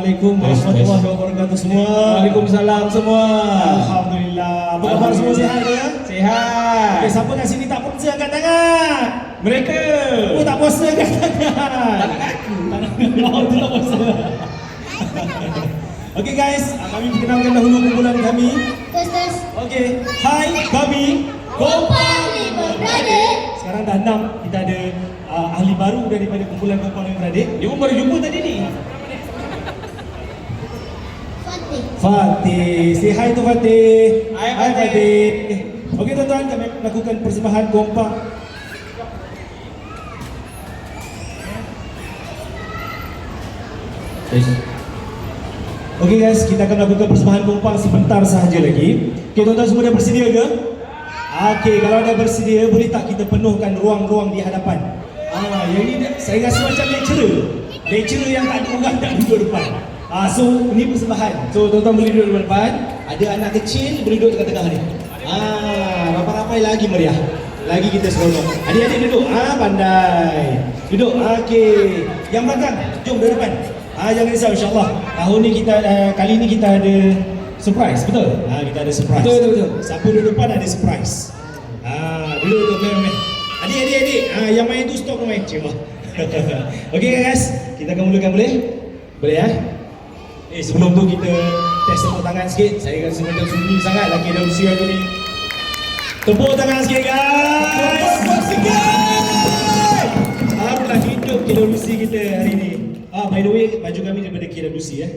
Assalamualaikum warahmatullahi wabarakatuh semua. Waalaikumsalam semua. Alhamdulillah. Apa khabar semua, sihat ke? Sihat. Okay, siapa kat sini tak puasa angkat tangan? Mereka. Oh, tak puasa angkat tangan. Tak aku. Oh, tu tak puasa. Okay guys, kami perkenalkan dahulu kumpulan kami. Tes. Okay, hai, kami Kompang Lima Beradik. sekarang dah 6. Kita ada ahli baru daripada kumpulan Kompang Lima Beradik. Dia pun baru jumpa tadi ni. Fatih. Fatih, say hi to Fatih. Hai, Hai Fatih. Fatih. Okey tuan-tuan, kami melakukan persembahan Kompang. Okey guys, kita akan melakukan persembahan Kompang sebentar sahaja lagi. Okey tuan-tuan, semua dah bersedia ke? Okey, kalau dah bersedia, boleh tak kita penuhkan ruang-ruang di hadapan? Yang ini saya rasa macam lecturer yang tak ada orang nak duduk depan. So ini persembahan. So tuan-tuan boleh duduk di depan. Ada anak kecil boleh duduk tengah-tengah ni. Ramai-ramai lagi meriah. Lagi kita seronok. Adik-adik duduk. Pandai. Duduk. Okey. Yang belakang, jom duduk depan. Jangan risau, insya-Allah. Tahun ni kita kali ni kita ada surprise, betul? Kita ada surprise. Betul. Siapa duduk depan ada surprise. Duduk main. Adik. Yang main tu stop main. Cuma. Okey guys, kita akan mulakan boleh? Boleh ya? Sebelum tu kita test tepuk tangan sikit. Saya rasa macam sunyi sangat lagi dah usia aku ni. Tepuk tangan sikit guys. Tepuk sikit. Alhamdulillah hidup KWC kita hari ni. By the way, baju kami daripada KWC ya.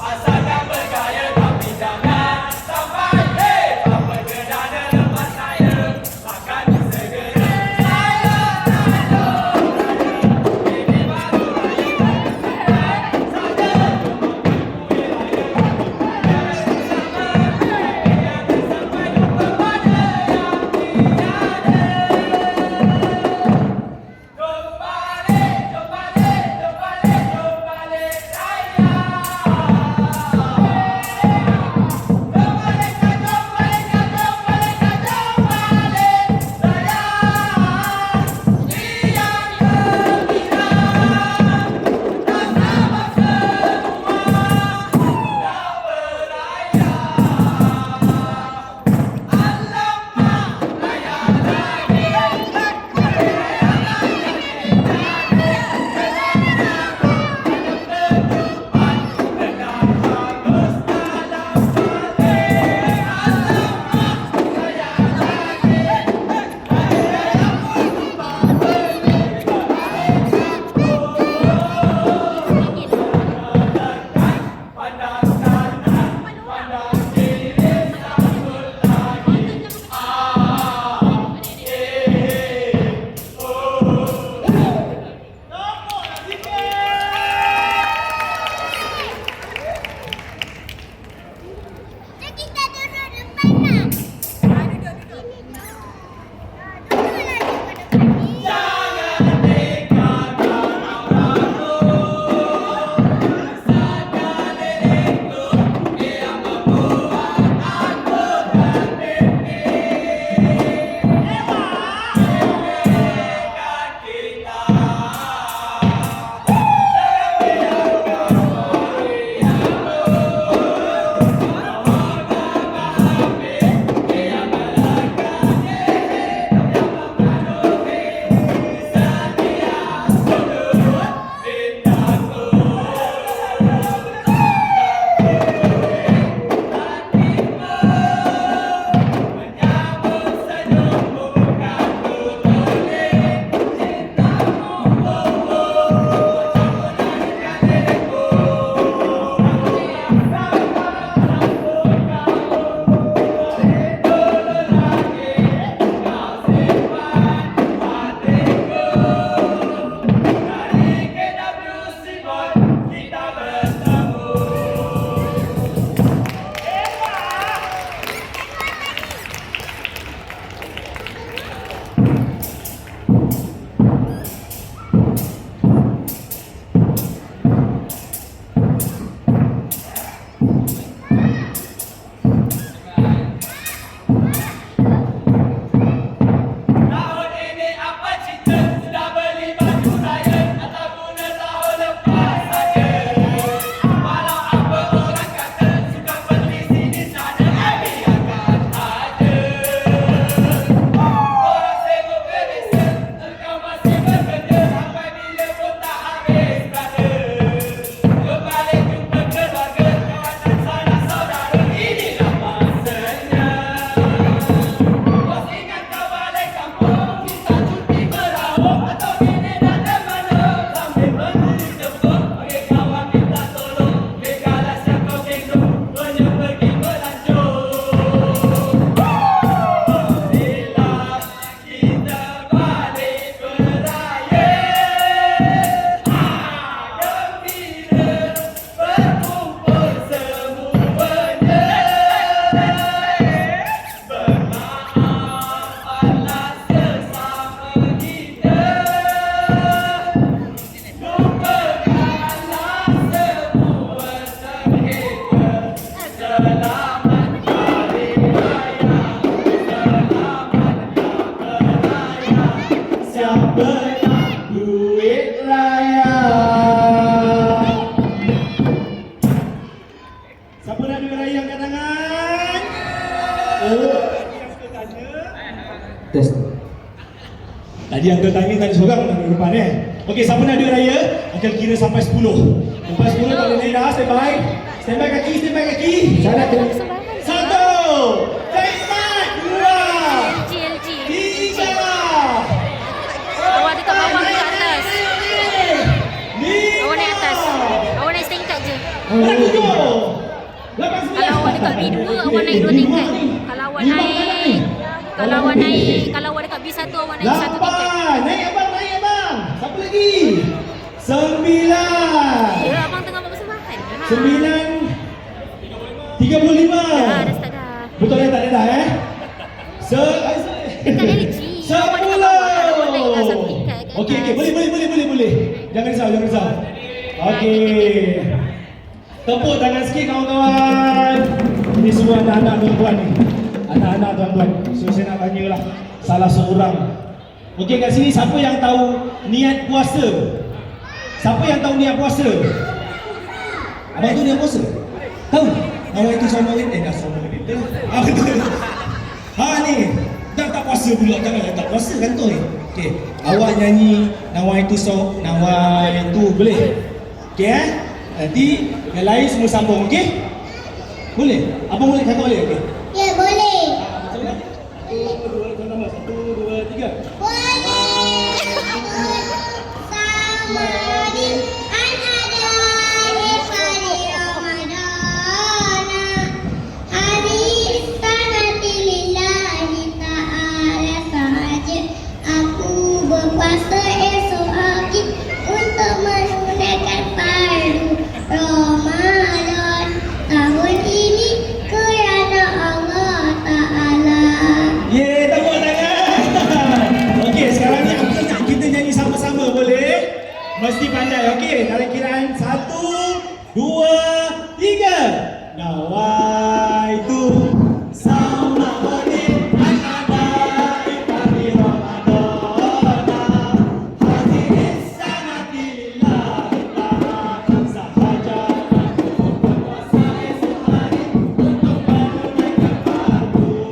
Asalkan bergaya tapi jangan sampai Benang duit raya. Siapa nak duit raya angkat tangan? Oh, tadi Uncle tanya. Test. Tadi Uncle tanya tadi seorang nak duduk depan Okey, siapa nak duit raya? Uncle kira sampai 10. Sampai 10 tak boleh naik dah. Stand by. Stand by kaki, stand by kaki. Syarat kena. 1. Take back. 2. LG. 3. Awak dekat bawah ke atas? Awak naik atas. Awak naik setingkat je. Lagi go. Lepas Kalau awak dekat B2, awak naik 2 tingkat. Kalau awak naik kalau awak dekat B1, awak naik 1 tingkat. Naik abang. Siapa lagi? 9. Ya, abang tengah buat persembahan. 9. 35. Dah start dah. Betul tak ada dah Dekat LG. Awak dekat bawah, awak naik dah 1 tingkat ke atas. Okey, boleh. Jangan risau. Okey. Tepuk tangan sikit kawan-kawan. Ini semua anak-anak tuan-tuan ni. Anak-anak tuan-tuan. So saya nak tanyalah salah seorang. Okey, kat sini siapa yang tahu niat puasa? Siapa yang tahu niat puasa? Abang tu niat puasa? Tahu? Awak itu sama dah sama kita. Betul. Ni. Dah tak puasa pula, janganlah tak puasa kan tu. Okey, awak nyanyi nawaitu sok, nawaitu boleh? Okey Nanti yang lain semua sambung, okey? Boleh? Abang boleh kata boleh, okey? Ya, boleh. Macam mana? 1, 2, 3. Boleh. Sama di anada di Ramadana. Hari sanati lillahi ta'ala sahaja. Aku berpuasa esok hari untuk menunaikan fardu Ramadan tahun ini kerana Allah Ta'ala. Tepuk tangan. Okey, sekarang ni aku nak kita nyanyi sama-sama, boleh? Mesti pandai, okey? Dalam kiraan 1, 2, 3. Nawaitu Samarin Anadai Kami Ramadana Hadirin sanati lillahi ta'ala sahaja. Aku berpuasa esok hari untuk menunaikan fardu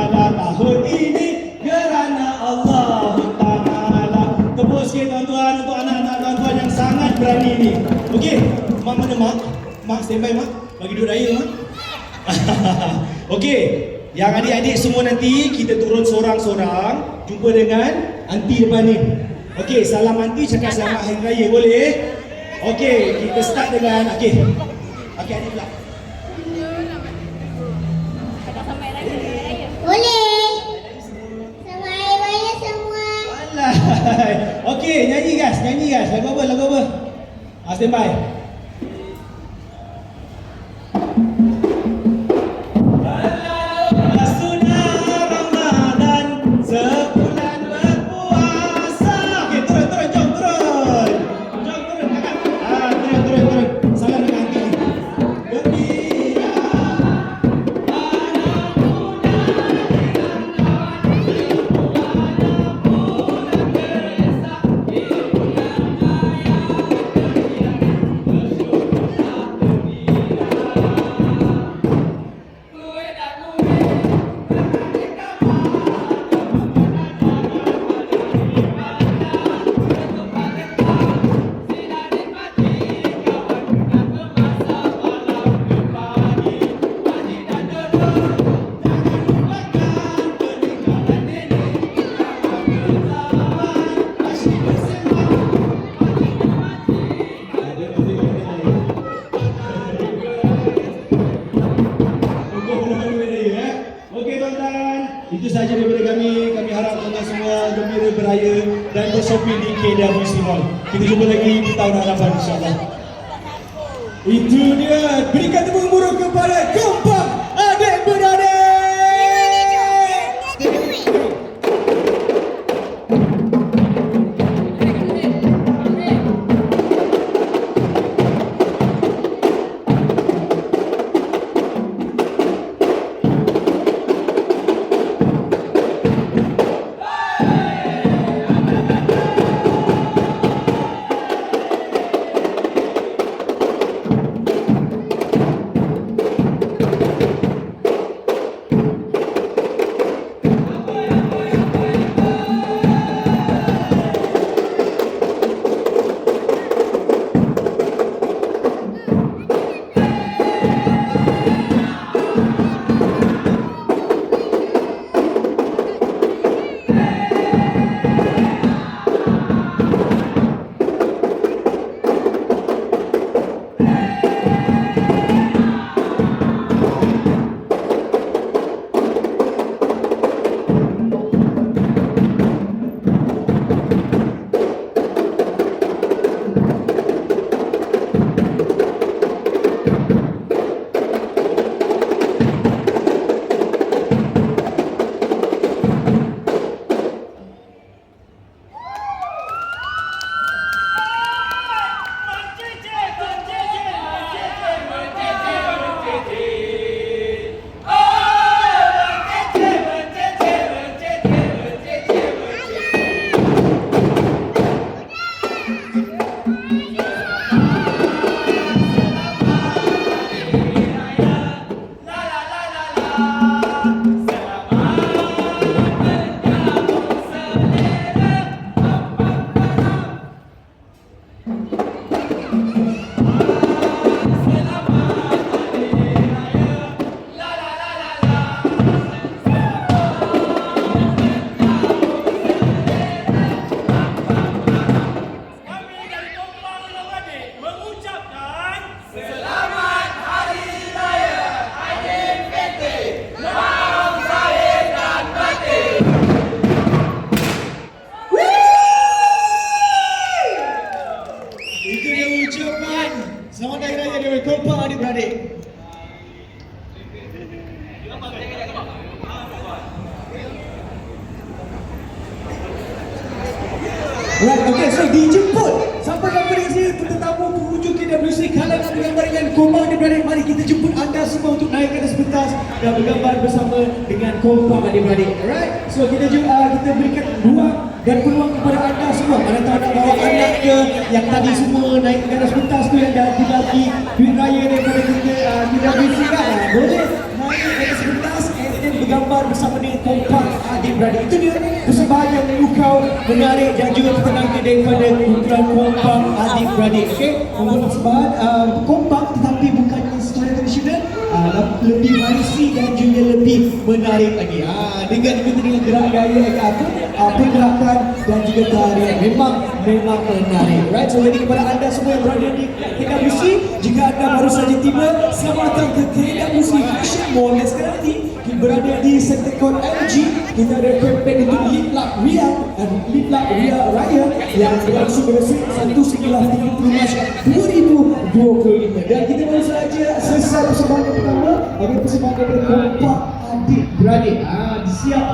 tahun ini kerana Allah Ta'ala. Tepuk sikit tuan-tuan untuk anak-anak tuan-tuan yang sangat berani ni. Okey, mak mana mak? Mak standby mak, bagi duit raya mak. Okey, yang adik-adik semua nanti kita turun seorang-seorang jumpa dengan aunty depan ni. Okey, salam aunty, cakap selamat hari raya boleh? Okey, kita start dengan okey adik pula. Boleh. Selamat Hari Raya semua. Alah. Okey, nyanyi guys. Lagu apa? Standby. Sunnah Ramadan, sebulan berpuasa. Okey, turun, jom turun. Turun. Salam dengan aunty. Gembira. Itu sahaja daripada kami. Kami harap tuan-tuan semua gembira beraya dan bershopping di KWC Mall. Kita jumpa lagi di tahun hadapan insyaAllah. Itu dia. Berikan tepuk murah kepada keempat adik-beradik. Right, okay, so dijemput sampai-sampai di sini tetamu pengunjung KWC kalangan bergambar dengan Kompang adik-beradik. Mari kita jemput anda semua untuk naik ke atas pentas dan bergambar bersama dengan Kompang adik-beradik. Alright, so kita berikan ruang dan peluang kepada anda semua. Mana tahu nak bawa anak ke yang tadi semua naik ke atas pentas tu yang dah dibagi duit raya daripada KWC kan. Boleh naik ke atas pentas dan bergambar bersama dengan Kompang adik-beradik. Itu dia persembahan yang memukau, menarik dan juga menyenangkan daripada kumpulan Kompang adik-beradik. Okey, membuat persembahan Kompang tetapi bukannya secara tradisional, lebih manusia dan juga lebih menarik lagi. Dengan gerak gaya pergerakan dan juga tarian memang menarik. Right, so jadi kepada anda semua yang berada di KWC, jika anda baru saja tiba, selamat datang ke KWC Fashion Mall. Dan sekarang ini kita berada di Center Court MG. Kita ada kempen untuk Lip Lap Ria Raya yang berlangsung pada 1 hingga 30 Mac 2025. Dan kita baru saja selesai persembahan yang pertama. Bagi persembahan daripada Kompang adik-beradik. Disiap